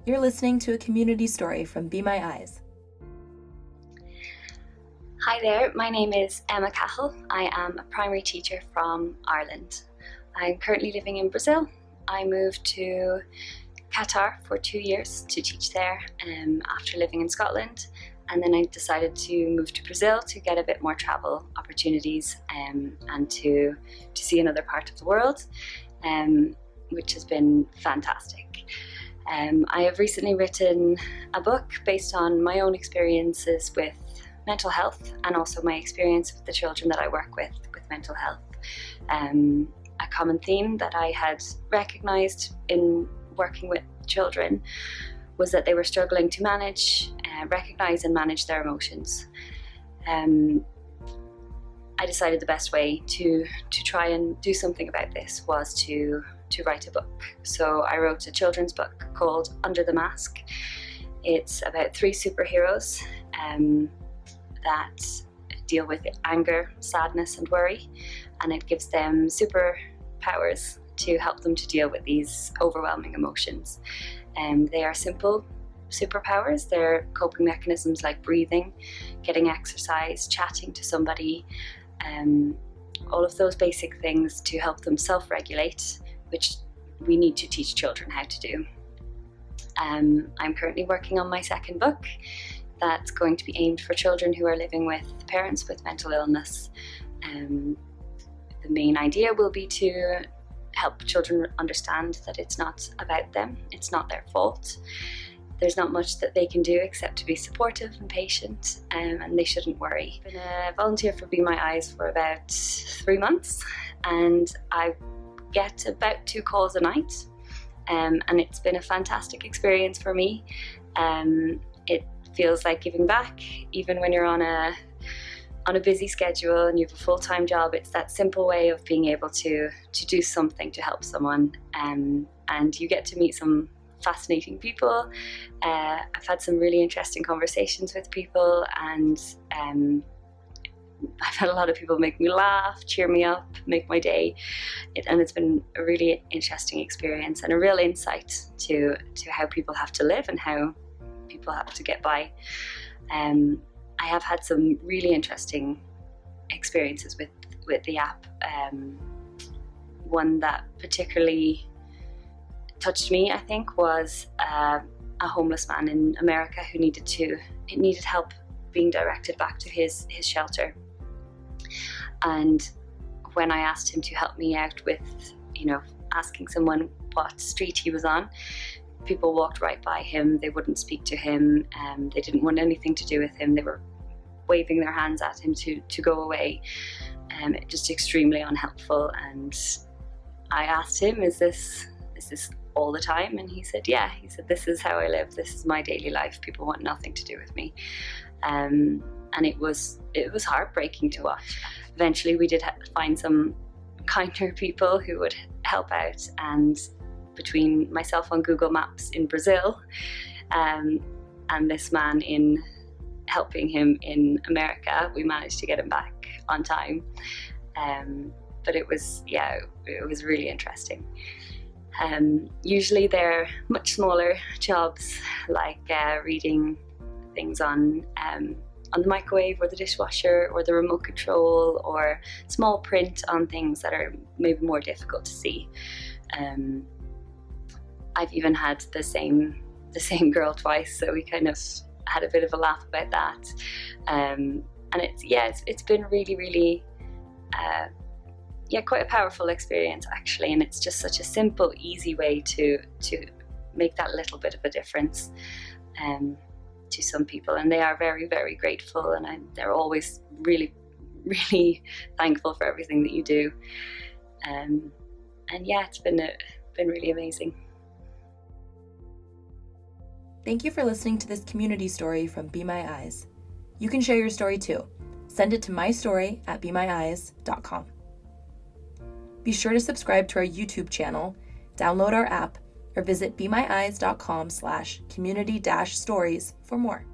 You're listening to a community story from Be My Eyes. Hi there, my name is Emma Cahill. I am a primary teacher from Ireland. I'm currently living in Brazil. I moved to Qatar for 2 years to teach there after living in Scotland, and then I decided to move to Brazil to get a bit more travel opportunities and to see another part of the world, which has been fantastic. I have recently written a book based on my own experiences with mental health and also my experience with the children that I work with mental health. A common theme that I had recognised in working with children was that they were struggling to recognise and manage their emotions. I decided the best way to try and do something about this was to write a book. So I wrote a children's book called Under the Mask. It's about 3 superheroes that deal with anger, sadness and worry, and it gives them superpowers to help them to deal with these overwhelming emotions. They are simple superpowers. They're coping mechanisms like breathing, getting exercise, chatting to somebody, all of those basic things to help them self-regulate, which we need to teach children how to do. I'm currently working on my second book that's going to be aimed for children who are living with parents with mental illness. The main idea will be to help children understand that it's not about them, it's not their fault. There's not much that they can do except to be supportive and patient, and they shouldn't worry. I've been a volunteer for Be My Eyes for about 3 months, and I get about 2 calls a night, and it's been a fantastic experience for me. It feels like giving back, even when you're on a busy schedule and you have a full-time job. It's that simple way of being able to do something to help someone, and you get to meet some fascinating people. I've had some really interesting conversations with people, and I've had a lot of people make me laugh, cheer me up, make my day, and it's been a really interesting experience and a real insight to how people have to live and how people have to get by. I have had some really interesting experiences with the app. One that particularly touched me, I think, was a homeless man in America who needed help being directed back to his shelter. And when I asked him to help me out with, asking someone what street he was on, people walked right by him. They wouldn't speak to him. They didn't want anything to do with him. They were waving their hands at him to go away. Just extremely unhelpful. And I asked him, is this all the time? And he said, yeah. He said, this is how I live. This is my daily life. People want nothing to do with me. And it was heartbreaking to watch. Eventually we did find some kinder people who would help out, and between myself on Google Maps in Brazil and this man in helping him in America, we managed to get him back on time. But it was really interesting. Usually they're much smaller jobs, like reading things on the microwave or the dishwasher or the remote control, or small print on things that are maybe more difficult to see. I've even had the same girl twice, so we kind of had a bit of a laugh about that. And it's been really, really quite a powerful experience actually, and it's just such a simple, easy way to make that little bit of a difference to some people, and they are very, very grateful, and they're always really, really thankful for everything that you do. It's been really amazing. Thank you for listening to this community story from Be My Eyes. You can share your story too. Send it to mystory@bemyeyes.com. Be sure to subscribe to our YouTube channel, download our app, or visit bemyeyes.com/community-stories for more.